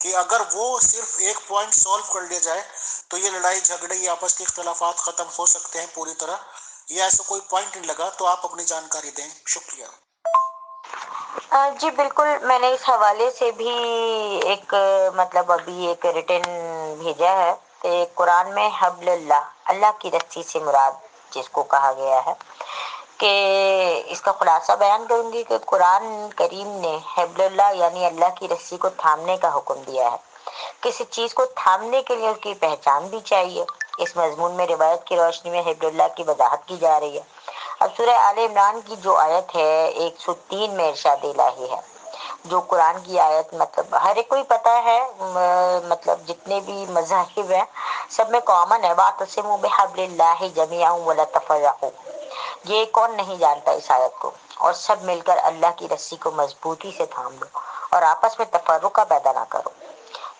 کہ اگر وہ صرف ایک پوائنٹ سولو کر لیا جائے تو یہ لڑائی جھگڑے یا آپس کے اختلافات ختم ہو سکتے ہیں پوری طرح، یا ایسا کوئی پوائنٹ نہیں لگا؟ تو آپ اپنی جانکاری دیں، شکریہ۔ جی بالکل، میں نے اس حوالے سے بھی ایک مطلب ابھی ایک ریٹن بھیجا ہے کہ قرآن میں حبل اللہ، اللہ کی رسی سے مراد جس کو کہا گیا ہے، کہ اس کا خلاصہ بیان کروں گی کہ قرآن کریم نے حبل اللہ یعنی اللہ کی رسی کو تھامنے کا حکم دیا ہے۔ کسی چیز کو تھامنے کے لیے اس کی پہچان بھی چاہیے۔ اس مضمون میں روایت کی روشنی میں حبل اللہ کی وضاحت کی جا رہی ہے۔ اب سورہ آل عمران کی جو آیت ہے 103 میں ارشاد الہی ہے، جو قرآن کی آیت مطلب ہر ایک کو ہی پتہ ہے، مطلب جتنے بھی مذاہب ہیں سب میں کامن ہے، واعتصموا بحبل اللہ جمیعا ولا تفرقوا۔ یہ کون نہیں جانتا اس آیت کو؟ اور سب مل کر اللہ کی رسی کو مضبوطی سے تھام لو اور آپس میں تفرقہ پیدا نہ کرو۔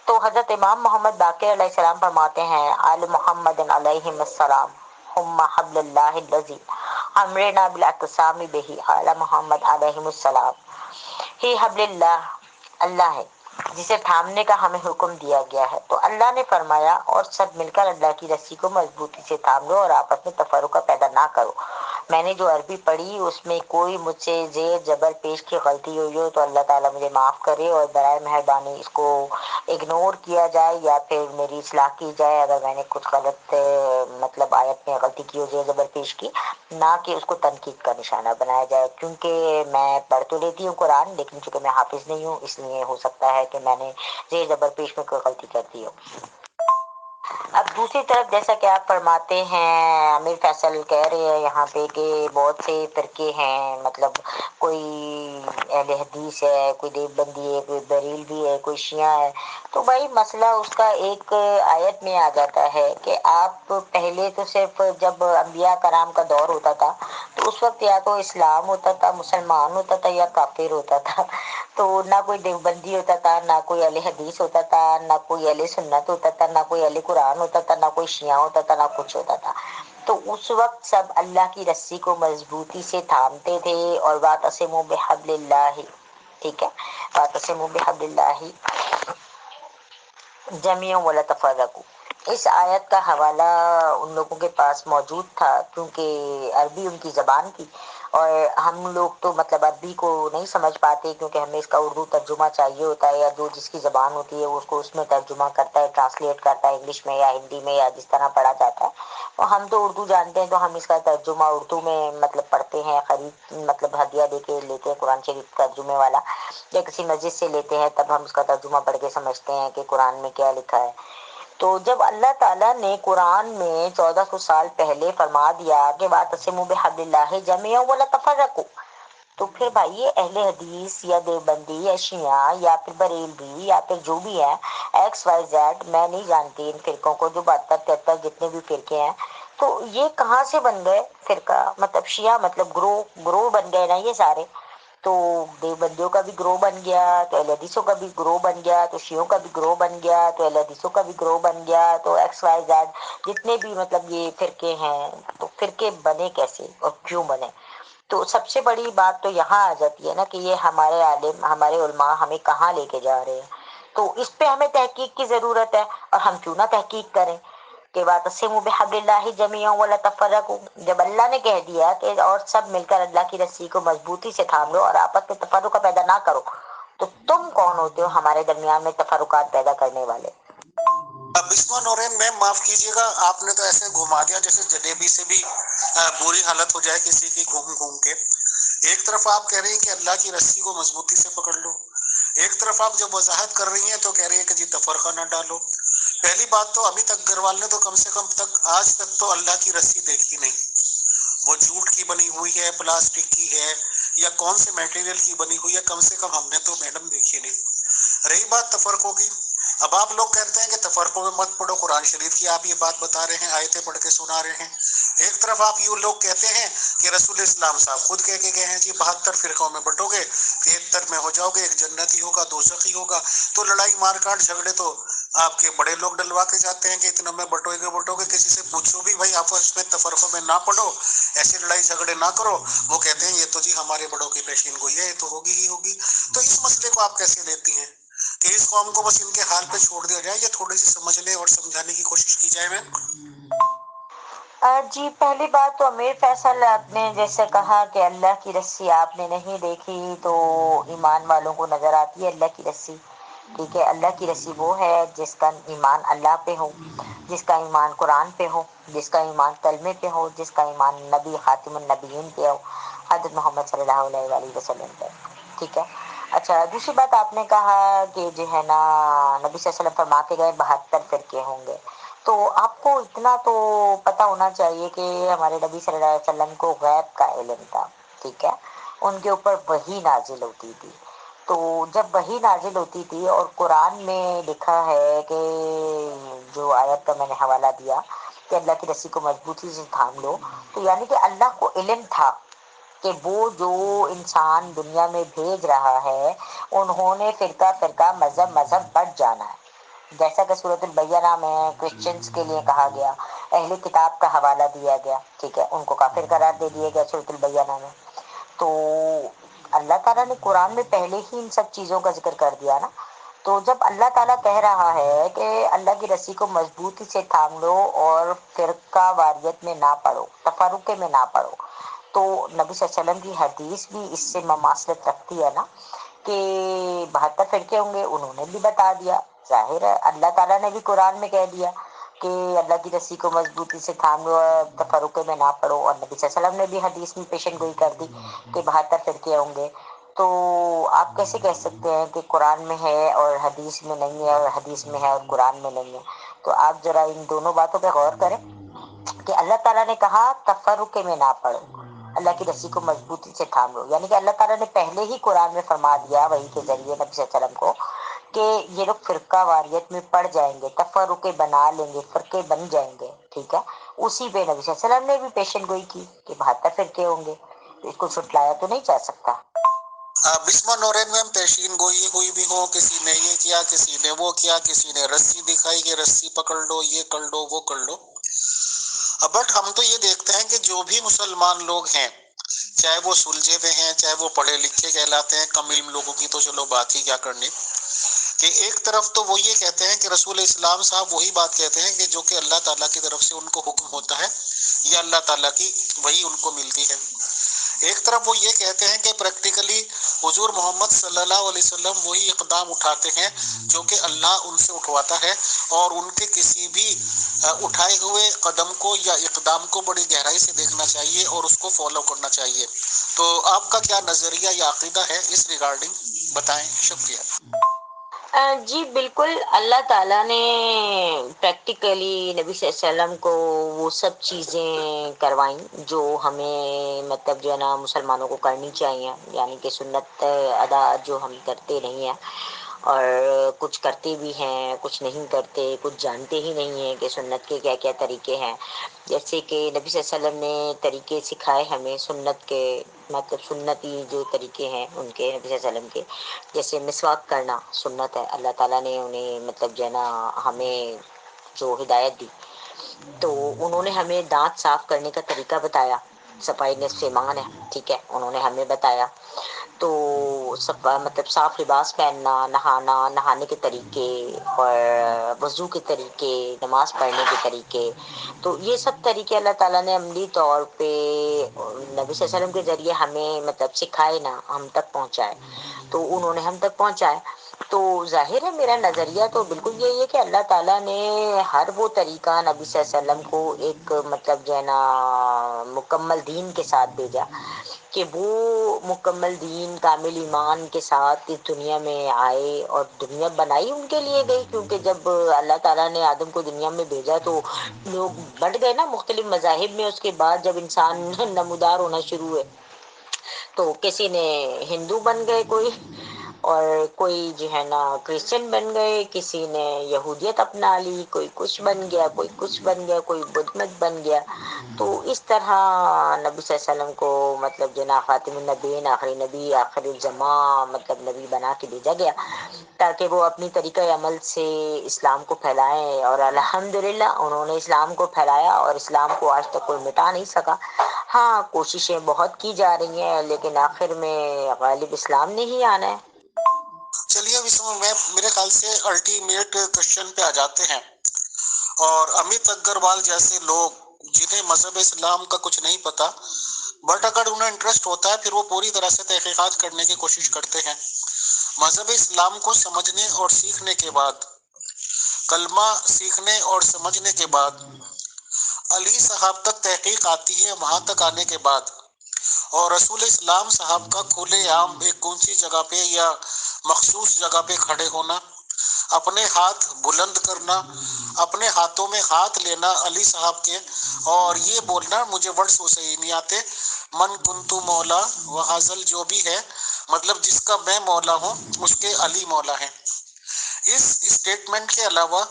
تو حضرت امام محمد باقر علیہ السلام فرماتے ہیں، آل محمد علیہ السلام ہم حبل اللہ الذی امرنا بالاعتصام بہ، آل محمد علیہ السلام ہی حبل اللہ، اللہ ہے جسے تھامنے کا ہمیں حکم دیا گیا ہے۔ تو اللہ نے فرمایا اور سب مل کر اللہ کی رسی کو مضبوطی سے تھام لو اور آپس میں تفرقہ پیدا نہ کرو۔ میں نے جو عربی پڑھی اس میں کوئی مجھ سے زیر زبر پیش کی غلطی ہوئی ہو تو اللہ تعالیٰ مجھے معاف کرے، اور برائے مہربانی اس کو اگنور کیا جائے یا پھر میری اصلاح کی جائے اگر میں نے کچھ غلط مطلب آیت میں غلطی کی ہو، زیر زبر پیش کی، نہ کہ اس کو تنقید کا نشانہ بنایا جائے، کیونکہ میں پڑھ تو لیتی ہوں قرآن لیکن چونکہ میں حافظ نہیں ہوں اس لیے ہو سکتا ہے کہ میں نے زیر زبر پیش میں کوئی غلطی کر دی ہو۔ اب دوسری طرف جیسا کہ آپ فرماتے ہیں، امیر فیصل کہہ رہے ہیں یہاں پہ کہ بہت سے فرقے ہیں، مطلب کوئی اہل حدیث ہے، کوئی دیوبندی ہے، کوئی بریلوی ہے، کوئی شیعہ ہے۔ تو بھائی مسئلہ اس کا ایک آیت میں آ جاتا ہے کہ آپ پہلے تو صرف جب انبیاء کرام کا دور ہوتا تھا تو اس وقت یا تو اسلام ہوتا تھا، مسلمان ہوتا تھا یا کافر ہوتا تھا، تو نہ کوئی دیوبندی ہوتا تھا، نہ کوئی اہل حدیث ہوتا تھا، نہ کوئی اہل سنت ہوتا تھا، نہ کوئی اہل قرآن ہوتا تھا، نہ کوئی شیعہ ہوتا تھا، نہ کچھ ہوتا تھا۔ تو اس وقت سب اللہ کی رسی کو مضبوطی سے تھامتے تھے اور واعتصموا بحبل اللہ، ٹھیک ہے، واعتصموا بحبل اللہ جمیعا ولا تفرقوا۔ اس آیت کا حوالہ ان لوگوں کے پاس موجود تھا کیونکہ عربی ان کی زبان تھی، اور ہم لوگ تو مطلب عربی کو نہیں سمجھ پاتے کیونکہ ہمیں اس کا اردو ترجمہ چاہیے ہوتا ہے، یا جو جس کی زبان ہوتی ہے اس کو اس میں ترجمہ کرتا ہے، ٹرانسلیٹ کرتا ہے انگلش میں یا ہندی میں یا جس طرح پڑھا جاتا ہے۔ اور ہم تو اردو جانتے ہیں تو ہم اس کا ترجمہ اردو میں مطلب پڑھتے ہیں، خرید مطلب ہدیہ دے کے لیتے ہیں قرآن شریف ترجمے والا، یا کسی مسجد سے لیتے ہیں تب ہم اس کا ترجمہ پڑھ کے سمجھتے ہیں کہ قرآن میں کیا لکھا ہے۔ تو جب اللہ تعالیٰ نے قرآن میں 1400 سال پہلے فرما دیا کہ واعتصموا بحبل اللہ جمیعا ولا تفرقوا، تو پھر بھائی اہل حدیث یا دیوبندی یا شیعہ یا پھر بریلوی یا پھر جو بھی ہے ایکس وائی زیڈ، میں نہیں جانتی ان فرقوں کو، جو 72 73 جتنے بھی فرقے ہیں، تو یہ کہاں سے بن گئے فرقہ؟ مطلب شیعہ مطلب گروہ بن گئے نا یہ سارے، تو دیوبندیوں کا بھی گروہ بن گیا، تو اہل حدیثوں کا بھی گروہ بن گیا، تو شیعوں کا بھی گروہ بن گیا، تو اہل حدیثوں کا بھی گروہ بن گیا، تو ایکس وائی زیڈ جتنے بھی مطلب یہ فرقے ہیں، تو فرقے بنے کیسے اور کیوں بنے؟ تو سب سے بڑی بات تو یہاں آ جاتی ہے نا کہ یہ ہمارے عالم ہمارے علماء ہمیں کہاں لے کے جا رہے ہیں، تو اس پہ ہمیں تحقیق کی ضرورت ہے، اور ہم کیوں نہ تحقیق کریں کہ واعتصموا بحبل اللہ جمیعا ولا تفرقوا۔ جب اللہ نے کہہ دیا کہ اور سب مل کر اللہ کی رسی کو مضبوطی سے تھام لو اور آپس میں تفرقہ پیدا نہ کرو، تو تم کون ہوتے ہو ہمارے درمیان میں تفرقات پیدا کرنے والے؟ بسما نورین میم معاف کیجیے گا، آپ نے تو ایسے گھما دیا جیسے جلیبی سے بھی بری حالت ہو جائے کسی کی گھوم گھوم کے۔ ایک طرف آپ کہہ رہی ہیں کہ اللہ کی رسی کو مضبوطی سے پکڑ لو، ایک طرف آپ جب وضاحت کر رہی ہیں تو کہہ رہی ہیں کہ جی تفرقہ نہ ڈالو۔ پہلی بات تو ابھی تک گھروال نے تو کم سے کم آج تک تو اللہ کی رسی دیکھی نہیں، وہ جھوٹ کی بنی ہوئی ہے، پلاسٹک کی ہے، یا کون سے میٹیریل کی بنی ہوئی ہے، کم سے کم ہم نے تو میڈم دیکھی نہیں۔ رہی بات تفرقوں کی، اب آپ لوگ کہتے ہیں کہ تفرقوں میں مت پڑھو، قرآن شریف کی آپ یہ بات بتا رہے ہیں، آیتیں پڑھ کے سنا رہے ہیں۔ ایک طرف آپ یوں لوگ کہتے ہیں کہ رسول اسلام صاحب خود کہہ کے گئے ہیں جی 72 فرقوں میں بٹو گے، 73 میں ہو جاؤ گے، ایک جنتی ہوگا دو سخی ہوگا۔ تو لڑائی مار کاٹ جھگڑے تو آپ کے بڑے لوگ ڈلوا کے جاتے ہیں کہ اتنا میں بٹو گے، کسی سے پوچھو بھی بھائی آپس میں تفرقوں میں نہ پڑھو، ایسے لڑائی جھگڑے نہ کرو، وہ کہتے ہیں یہ تو جی ہمارے بڑوں کی پیشین گوئی ہے، یہ تو ہوگی ہی ہوگی۔ تو اس مسئلے کو آپ کیسے لیتی ہیں؟ کہ اس قوم کو بس ان کے حال پہ چھوڑ دیا جائے یا تھوڑی سی سمجھنے اور سمجھانے کی کوشش کی جائے؟ میں جی پہلی بات تو امیر فیصل، آپ نے جیسے کہا کہ اللہ کی رسی آپ نے نہیں دیکھی تو ایمان والوں کو نظر آتی ہے اللہ کی رسی. ٹھیک ہے، اللہ کی رسی وہ ہے جس کا ایمان اللہ پہ ہو، جس کا ایمان قرآن پہ ہو، جس کا ایمان کلمے پہ ہو، جس کا ایمان نبی خاتم النبیین پہ ہو، حضرت محمد صلی اللہ علیہ وسلم پہ. ٹھیک ہے. اچھا، دوسری بات آپ نے کہا کہ جو ہے نا نبی صلی اللہ علیہ وسلم فرما کے گئے 72 فرقے ہوں گے. تو آپ کو اتنا تو پتہ ہونا چاہیے کہ ہمارے نبی صلی اللہ علیہ وسلم کو غیب کا علم تھا. ٹھیک ہے، ان کے اوپر وحی نازل ہوتی تھی. تو جب وحی نازل ہوتی تھی اور قرآن میں لکھا ہے کہ جو آیت کا میں نے حوالہ دیا کہ اللہ کی رسی کو مضبوطی سے تھام لو، تو یعنی کہ اللہ کو علم تھا کہ وہ جو انسان دنیا میں بھیج رہا ہے انہوں نے فرقہ فرقہ مذہب مذہب بٹ جانا ہے. جیسا کہ سورۃ البینہ میں کرسچنس کے لیے کہا گیا، اہل کتاب کا حوالہ دیا گیا. ٹھیک ہے، ان کو کافر قرار دے دیا گیا سورۃ البینہ میں. تو اللہ تعالیٰ نے قرآن میں پہلے ہی ان سب چیزوں کا ذکر کر دیا نا. تو جب اللہ تعالیٰ کہہ رہا ہے کہ اللہ کی رسی کو مضبوطی سے تھام لو اور فرقہ واریت میں نہ پڑو، تفرقے میں نہ پڑو، تو نبی صلی اللہ علیہ وسلم کی حدیث بھی اس سے مماثلت رکھتی ہے نا کہ 72 فرقے ہوں گے. انہوں نے بھی بتا دیا، ظاہر ہے اللہ تعالیٰ نے بھی قرآن میں کہہ دیا کہ اللہ کی رسی کو مضبوطی سے تھام لو، تفرقے میں نہ پڑو، اور نبی صلی اللہ علیہ وسلم نے بھی حدیث میں پیشن گوئی کر دی کہ 72 فرقے ہوں گے. تو آپ کیسے کہہ سکتے ہیں کہ قرآن میں ہے اور حدیث میں نہیں ہے، اور حدیث میں ہے اور قرآن میں نہیں ہے؟ تو آپ ذرا ان دونوں باتوں پہ غور کریں کہ اللہ تعالیٰ نے کہا تفرقے میں نہ پڑو، اللہ کی رسی کو مضبوطی سے تھام لو، یعنی کہ اللہ تعالیٰ نے پہلے ہی قرآن میں فرما دیا وحی کے ذریعے نبی صلی اللہ علیہ وسلم کو کہ یہ لوگ فرقہ واریت میں پڑ جائیں گے، تفرقے بنا لیں گے، فرقے بن جائیں گے. ٹھیک ہے، اسی پہ نبی صلی اللہ علیہ وسلم نے بھی پیشن گوئی کی کہ 72 فرقے ہوں گے. اس کو چھٹلایا تو نہیں جا سکتا. بسما نورین میں پیشین گوئی ہوئی بھی ہو، کسی نے یہ کیا، کسی نے وہ کیا، کسی نے رسی دکھائی کہ رسی پکڑ لو، یہ کر لو، وہ کر لو. بٹ ہم تو یہ دیکھتے ہیں کہ جو بھی مسلمان لوگ ہیں، چاہے وہ سلجھے ہوئے ہیں، چاہے وہ پڑھے لکھے کہلاتے ہیں، کم علم لوگوں کی تو چلو بات ہی کیا کرنی، کہ ایک طرف تو وہ یہ کہتے ہیں کہ رسول اسلام صاحب وہی بات کہتے ہیں کہ جو کہ اللہ تعالیٰ کی طرف سے ان کو حکم ہوتا ہے یا اللہ تعالیٰ کی وہی ان کو ملتی ہے. ایک طرف وہ یہ کہتے ہیں کہ پریکٹیکلی حضور محمد صلی اللہ علیہ وسلم وہی اقدام اٹھاتے ہیں جو کہ اللہ ان سے اٹھواتا ہے، اور ان کے کسی بھی اٹھائے ہوئے قدم کو یا اقدام کو بڑی گہرائی سے دیکھنا چاہیے اور اس کو فالو کرنا چاہیے. تو آپ کا کیا نظریہ یا عقیدہ ہے اس ریگارڈنگ، بتائیں. شکریہ. جی بالکل، اللہ تعالیٰ نے پریکٹیکلی نبی صلی اللہ علیہ وسلم کو وہ سب چیزیں کروائیں جو ہمیں مطلب جو ہے نا مسلمانوں کو کرنی چاہیے، یعنی کہ سنت ادا جو ہم کرتے نہیں ہیں، اور کچھ کرتے بھی ہیں، کچھ نہیں کرتے، کچھ جانتے ہی نہیں ہیں کہ سنت کے کیا کیا طریقے ہیں. جیسے کہ نبی صلی اللہ علیہ وسلم نے طریقے سکھائے ہمیں سنت کے، مطلب سنتی جو طریقے ہیں ان کے، نبی صلی اللہ علیہ وسلم کے. جیسے مسواک کرنا سنت ہے، اللہ تعالیٰ نے انہیں مطلب جو ہے نا ہمیں جو ہدایت دی، تو انہوں نے ہمیں دانت صاف کرنے کا طریقہ بتایا. صفائی نصف ایمان ہے. ٹھیک ہے، انہوں نے ہمیں بتایا. تو مطلب صاف لباس پہننا، نہانا، نہانے کے طریقے اور وضو کے طریقے، نماز پڑھنے کے طریقے، تو یہ سب طریقے اللہ تعالیٰ نے عملی طور پہ نبی صلی اللہ علیہ وسلم کے ذریعے ہمیں مطلب سکھائے نا، ہم تک پہنچائے. تو انہوں نے ہم تک پہنچائے. تو ظاہر ہے میرا نظریہ تو بالکل یہی ہے کہ اللہ تعالیٰ نے ہر وہ طریقہ نبی صلی اللہ علیہ وسلم کو ایک مطلب جو ہے نا مکمل دین کے ساتھ بھیجا کہ وہ مکمل دین کامل ایمان کے ساتھ اس دنیا میں آئے، اور دنیا بنائی ان کے لیے گئی، کیونکہ جب اللہ تعالیٰ نے آدم کو دنیا میں بھیجا تو لوگ بٹ گئے نا مختلف مذاہب میں. اس کے بعد جب انسان نمودار ہونا شروع ہوئے تو کسی نے ہندو بن گئے، اور کوئی جو ہے نا کرسچن بن گئے، کسی نے یہودیت اپنا لی، کوئی کچھ بن گیا، کوئی کچھ بن گیا، کوئی بدھ مت بن گیا. تو اس طرح نبی صلی اللہ علیہ وسلم کو مطلب جو نا خاتم النبیین، آخری نبی، آخر الزماں مطلب نبی بنا کے بھیجا گیا تاکہ وہ اپنی طریقہ عمل سے اسلام کو پھیلائیں. اور الحمدللہ انہوں نے اسلام کو پھیلایا، اور اسلام کو آج تک کوئی مٹا نہیں سکا. ہاں کوششیں بہت کی جا رہی ہیں، لیکن آخر میں غالب اسلام نے ہی آنا ہے. چلیے اب اس اس میں میرے خیال سے الٹیمیٹ کوشچن پہ آ جاتے ہیں، اور امیت اگروال جیسے لوگ جنہیں مذہب اسلام کا کچھ نہیں پتا، بٹ اگر انہیں انٹرسٹ ہوتا ہے پھر وہ پوری طرح سے تحقیقات کرنے کی کوشش کرتے ہیں۔ مذہب اسلام کو سمجھنے اور سیکھنے کے بعد، کلمہ سیکھنے اور سمجھنے کے بعد، علی صاحب تک تحقیق آتی ہے۔ وہاں تک آنے کے بعد اور رسول اسلام صاحب کا کھلے عام ایک اونچی جگہ پہ یا مخصوص جگہ پہ کھڑے ہونا، اپنے ہاتھ بلند کرنا، اپنے ہاتھوں میں ہاتھ لینا علی صاحب کے، اور یہ بولنا، مجھے ورڈز وہ صحیح نہیں آتے، من کنتو مولا وحاضل، جو بھی ہے مطلب جس کا میں مولا ہوں اس کے علی مولا ہیں۔ اس اسٹیٹمنٹ کے علاوہ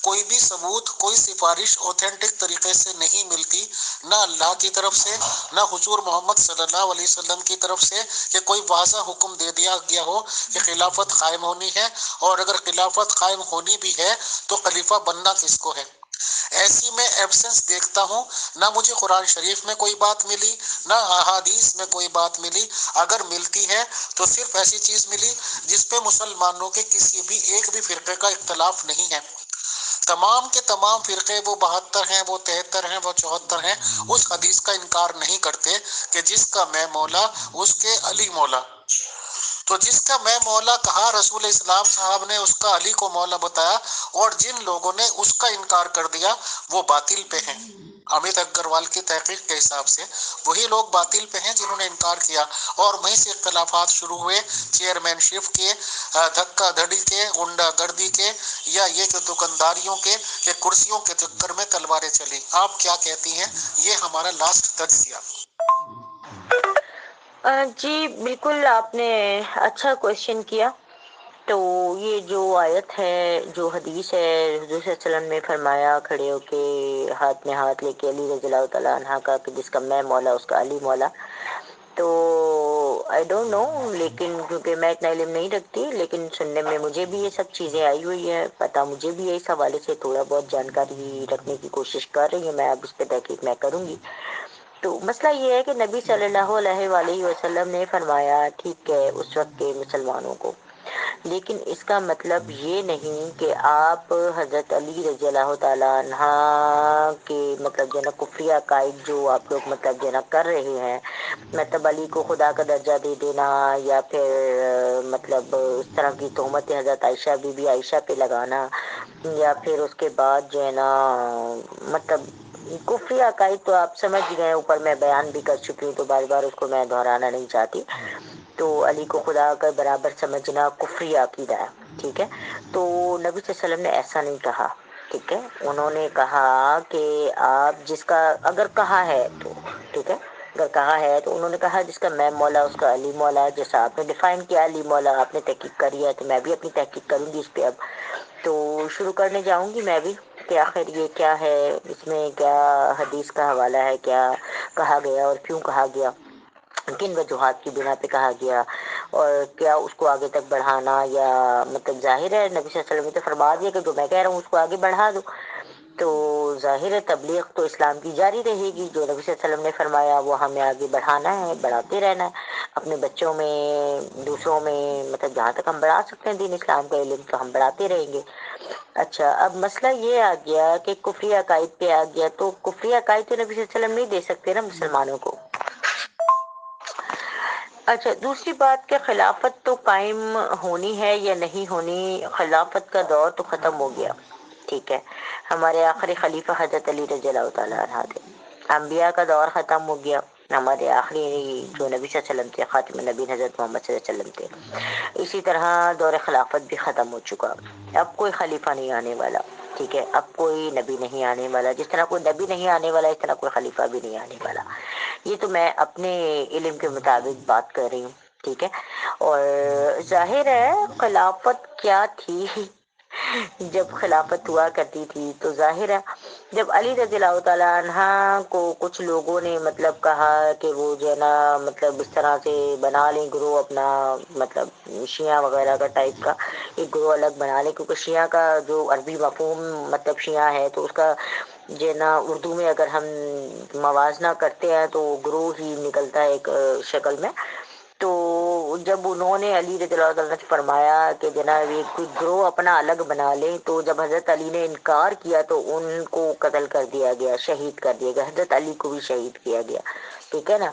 کوئی بھی ثبوت، کوئی سفارش اوتھینٹک طریقے سے نہیں ملتی، نہ اللہ کی طرف سے نہ حضور محمد صلی اللہ علیہ وسلم کی طرف سے، کہ کوئی واضح حکم دے دیا گیا ہو کہ خلافت قائم ہونی ہے، اور اگر خلافت قائم ہونی بھی ہے تو خلیفہ بننا کس کو ہے۔ ایسی میں ایبسنس دیکھتا ہوں، نہ مجھے قرآن شریف میں کوئی بات ملی، نہ احادیث میں کوئی بات ملی۔ اگر ملتی ہے تو صرف ایسی چیز ملی جس پہ مسلمانوں کے کسی بھی ایک بھی فرقے کا اختلاف نہیں ہے۔ تمام کے تمام فرقے، وہ 72 ہیں، وہ 73 ہیں، وہ 74 ہیں، اس حدیث کا انکار نہیں کرتے کہ جس کا میں مولا اس کے علی مولا۔ تو جس کا میں مولا کہا، رسول اسلام صاحب نے اس کا علی کو مولا بتایا، اور جن لوگوں نے اس کا انکار کر دیا وہ باطل پہ ہیں۔ امیت اگروال کی تحقیق کے حساب سے وہی لوگ باطل پہ ہیں جنہوں نے انکار کیا، اور وہیں سے اختلافات شروع ہوئے، چیئرمین شپ کے، دھکا دھڑی کے، غنڈہ گردی کے، یا یہ کہ دکانداریوں کے، کہ کرسیوں کے چکر میں تلواریں چلی۔ آپ کیا کہتی ہیں؟ یہ ہمارا لاسٹ تجزیہ۔ جی بالکل، آپ نے اچھا کوشچن کیا۔ تو یہ جو آیت ہے، جو حدیث ہے، حضور صلی اللہ علیہ وسلم نے فرمایا کھڑے ہو کے، ہاتھ میں ہاتھ لے کے، علی رضی اللہ تعالیٰ عنہ کا، کہ جس کا میں مولا اس کا علی مولا، تو آئی ڈونٹ نو، لیکن کیونکہ میں اتنا علم نہیں رکھتی، لیکن سننے میں مجھے بھی یہ سب چیزیں آئی ہوئی ہے، پتہ مجھے بھی ہے، اس حوالے سے تھوڑا بہت جانکاری رکھنے کی کوشش کر رہی ہوں میں، اب اس پہ تحقیق میں کروں گی۔ تو مسئلہ یہ ہے کہ نبی صلی اللہ علیہ وآلہ وسلم نے فرمایا، ٹھیک ہے، اس وقت کے مسلمانوں کو، لیکن اس کا مطلب یہ نہیں کہ آپ حضرت علی رضی اللہ تعالیٰ عنہ کے مطلب جو نا کفریہ عقائد جو آپ لوگ مطلب جو نا کر رہے ہیں، مطلب علی کو خدا کا درجہ دے دینا، یا پھر مطلب اس طرح کی تہمت حضرت عائشہ بی بی عائشہ پہ لگانا، یا پھر اس کے بعد جو ہے نا مطلب کفری عقائد تو آپ سمجھ گئے، اوپر میں بیان بھی کر چکی ہوں، تو بار بار اس کو میں دہرانا نہیں چاہتی۔ تو علی کو خدا کا برابر سمجھنا کفری عقیدہ ہے، ٹھیک ہے۔ تو نبی صلی اللہ علیہ وسلم نے ایسا نہیں کہا، ٹھیک ہے۔ انہوں نے کہا کہ آپ جس کا اگر کہا ہے تو ٹھیک ہے، اگر کہا ہے تو انہوں نے کہا جس کا میں مولا اس کا علی مولا، جیسا آپ نے ڈیفائن کیا علی مولا، آپ نے تحقیق کری ہے، تو میں بھی اپنی تحقیق کروں گی اس پہ۔ اب تو شروع کرنے جاؤں گی میں بھی کہ آخر یہ کیا ہے، اس میں کیا حدیث کا حوالہ ہے، کیا کہا گیا اور کیوں کہا گیا، کن وجوہات کی بنا پہ کہا گیا، اور کیا اس کو آگے تک بڑھانا، یا مطلب ظاہر ہے نبی صلی اللہ علیہ وسلم نے تو فرما دیا کہ جو میں کہہ رہا ہوں اس کو آگے بڑھا دو، تو ظاہر ہے تبلیغ تو اسلام کی جاری رہے گی، جو نبی صلی اللہ علیہ وسلم نے فرمایا وہ ہمیں آگے بڑھانا ہے، بڑھاتے رہنا ہے، اپنے بچوں میں، دوسروں میں، مطلب جہاں تک ہم بڑھا سکتے ہیں دین اسلام کا علم تو ہم بڑھاتے رہیں گے۔ اچھا، اب مسئلہ یہ آ گیا کہ کفری عقائد پہ آ گیا، تو کفری عقائد تو نبی صلی اللہ علیہ وسلم نہیں دے سکتے نا مسلمانوں کو۔ اچھا، دوسری بات کہ خلافت تو قائم ہونی ہے یا نہیں ہونی، خلافت کا دور تو ختم ہو گیا، ٹھیک ہے۔ ہمارے آخری خلیفہ حضرت علی رضی اللہ تعالیٰ عنہ تھے، انبیاء کا دور ختم ہو گیا، ہمارے آخری جو نبی صلی اللہ علیہ وسلم تھے، خاتم النبی حضرت محمد صلی اللہ علیہ وسلم تھے، اسی طرح دور خلافت بھی ختم ہو چکا، اب کوئی خلیفہ نہیں آنے والا، ٹھیک ہے، اب کوئی نبی نہیں آنے والا، جس طرح کوئی نبی نہیں آنے والا اس طرح کوئی خلیفہ بھی نہیں آنے والا، یہ تو میں اپنے علم کے مطابق بات کر رہی ہوں، ٹھیک ہے۔ اور ظاہر ہے خلافت کیا تھی، جب خلافت ہوا کرتی تھی تو ظاہر ہے جب علی رضی اللہ تعالیٰ عنہ کو کچھ لوگوں نے مطلب کہا کہ وہ جو ہے نا مطلب اس طرح سے بنا لیں گروہ اپنا، مطلب شیعہ وغیرہ کا ٹائپ کا ایک گروہ الگ بنا لیں، کیونکہ شیعہ کا جو عربی مفہوم مطلب شیعہ ہے تو اس کا جو ہے نا اردو میں اگر ہم موازنہ کرتے ہیں تو گروہ ہی نکلتا ہے ایک شکل میں، تو جب انہوں نے علی رضی اللہ تعالیٰ سے فرمایا کہ جناب ایک کوئی گروہ اپنا الگ بنا لے، تو جب حضرت علی نے انکار کیا تو ان کو قتل کر دیا گیا، شہید کر دیا گیا، حضرت علی کو بھی شہید کیا گیا، ٹھیک ہے نا.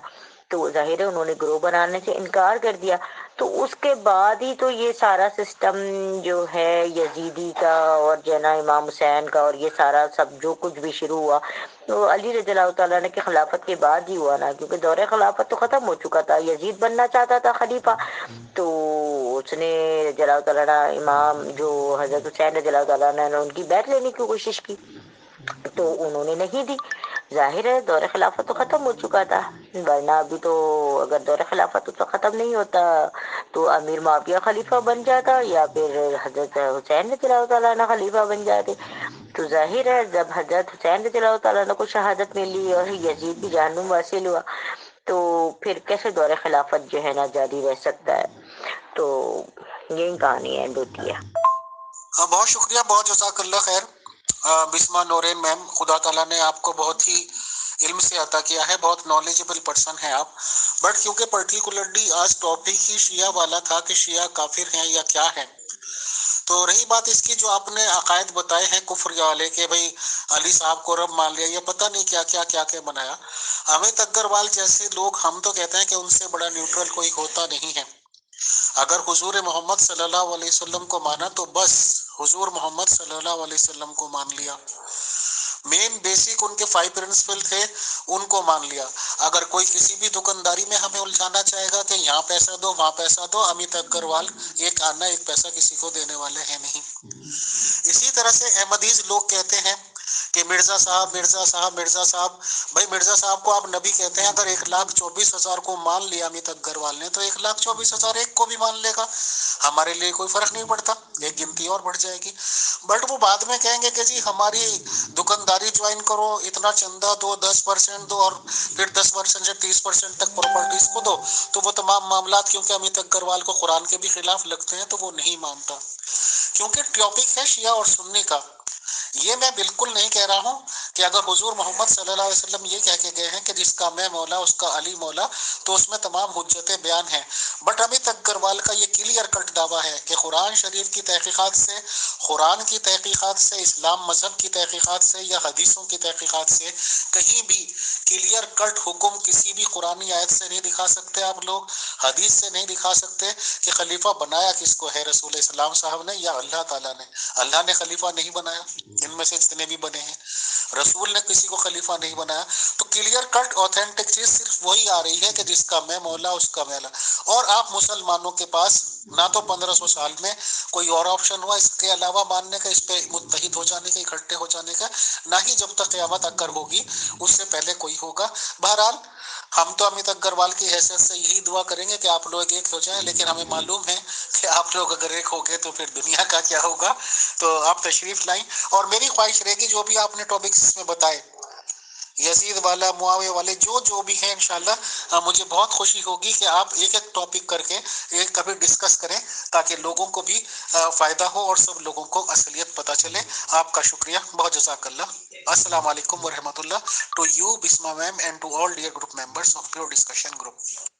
تو ظاہر ہے انہوں نے گروہ بنانے سے انکار کر دیا. تو اس کے بعد ہی تو یہ سارا سسٹم جو ہے یزیدی کا اور جو ہے نا امام حسین کا اور یہ سارا سب جو کچھ بھی شروع ہوا تو علی رضی اللہ تعالیٰ نے کی خلافت کے بعد ہی ہوا نا، کیونکہ دور خلافت تو ختم ہو چکا تھا، یزید بننا چاہتا تھا خلیفہ، تو اس نے رضی اللہ تعالیٰ نے امام جو حضرت حسین رضی اللہ تعالیٰ نے ان کی بیعت لینے کی کوشش کی تو انہوں نے نہیں دی. ظاہر ہے دور خلافت تو ختم ہو چکا تھا، ورنہ ابھی تو اگر دور خلافت تو ختم نہیں ہوتا تو امیر معاویہ خلیفہ بن جاتا یا پھر حضرت حسین رضی اللہ تعالیٰ عنہ خلیفہ بن جاتے. تو ظاہر ہے جب حضرت حسین رضی اللہ تعالیٰ عنہ کو شہادت ملی اور یزید بھی جہنم حاصل ہوا تو پھر کیسے دور خلافت جو ہے نا جاری رہ سکتا ہے. تو یہی کہانی اینڈ ہوتی ہے. بہت شکریہ، بہت جزاک اللہ خیر بسمہ نورین میم. خدا تعالیٰ نے آپ کو بہت ہی علم سے عطا کیا ہے، بہت نالجبل پرسن ہیں آپ. بٹ کیونکہ پرٹیکولرلی آج ٹاپک ہی شیعہ والا تھا کہ شیعہ کافر ہیں یا کیا ہیں، تو رہی بات اس کی جو آپ نے عقائد بتائے ہیں کفر والے کہ بھئی علی صاحب کو رب مان لیا، یہ پتہ نہیں کیا کیا کیا کیا بنایا. امیت اگروال جیسے لوگ، ہم تو کہتے ہیں کہ ان سے بڑا نیوٹرل کوئی ہوتا نہیں ہے. اگر حضور محمد صلی اللہ علیہ وسلم کو مانا تو بس حضور محمد صلی اللہ علیہ وسلم کو مان لیا. مین بیسک ان کے 5 پرنسپل تھے، ان کو مان لیا. اگر کوئی کسی بھی دکانداری میں ہمیں الجھانا چاہے گا کہ یہاں پیسہ دو وہاں پیسہ دو، امیت اگروال ایک آنا ایک پیسہ کسی کو دینے والے ہیں نہیں. اسی طرح سے احمدیز لوگ کہتے ہیں کہ مرزا صاحب مرزا صاحب مرزا صاحب. بھائی مرزا صاحب کو آپ نبی کہتے ہیں، اگر 1,24,000 کو مان لیا امیت اگروال نے تو 1,24,000 ایک کو بھی مان لے گا، ہمارے لیے کوئی فرق نہیں پڑتا، ایک گنتی اور بڑھ جائے گی. بٹ وہ بعد میں کہیں گے کہ جی ہماری دکانداری جوائن کرو، اتنا چندہ دو، 10% دو اور پھر 10% سے 30% تک پراپرٹیز کو دو. تو وہ تمام معاملات کیونکہ امیت اگروال کو قرآن کے بھی خلاف لگتے ہیں تو وہ نہیں مانتا. کیونکہ ٹاپک ہے شیعہ اور سنی کا. یہ میں بالکل نہیں کہہ رہا ہوں کہ اگر حضور محمد صلی اللہ علیہ وسلم یہ کہہ کے گئے ہیں کہ جس کا میں مولا اس کا علی مولا، تو اس میں تمام حجتیں بیان ہیں. بٹ امیت اگروال کا یہ کلیئر کٹ دعویٰ ہے کہ قرآن شریف کی تحقیقات سے، قرآن کی تحقیقات سے، اسلام مذہب کی تحقیقات سے یا حدیثوں کی تحقیقات سے کہیں بھی کلیئر کٹ حکم کسی بھی قرآنی آیت سے نہیں دکھا سکتے آپ لوگ، حدیث سے نہیں دکھا سکتے کہ خلیفہ بنایا کس کو ہے، رسول اسلام صاحب نے یا اللہ تعالیٰ نے. اللہ نے خلیفہ نہیں بنایا، ان میں سے جتنے بھی بنے ہیں رسول نے کسی کو خلیفہ نہیں بنایا. تو کلیئر کٹ آتھینٹک چیز صرف وہی آ رہی ہے کہ جس کا میں مولا اس کا مولا. اور آپ مسلمانوں کے پاس نہ تو 1500 سال میں کوئی اور آپشن ہوا اس کے علاوہ ماننے کا، اس پہ متحد ہو جانے کا، اکٹھے ہو جانے کا، نہ ہی جب تک قیامت اگر ہوگی اس سے پہلے کوئی ہوگا. بہرحال ہم تو امیت اگروال کی حیثیت سے یہی دعا کریں گے کہ آپ لوگ ایک ہو جائیں، لیکن ہمیں معلوم ہے کہ آپ لوگ اگر ایک ہو گئے تو پھر دنیا کا کیا ہوگا. تو آپ تشریف لائیں، اور میری خواہش رہے گی جو بھی آپ نے ٹاپکس میں بتائے، یزید والا، معاویہ والے، جو بھی ہیں، انشاءاللہ مجھے بہت خوشی ہوگی کہ آپ ایک ایک ٹاپک کر کے ایک کبھی ڈسکس کریں تاکہ لوگوں کو بھی فائدہ ہو اور سب لوگوں کو اصلیت پتہ چلے. آپ کا شکریہ، بہت جزاک اللہ. السلام علیکم ورحمۃ اللہ to you Bisma ma'am and to all dear group members of pure discussion group.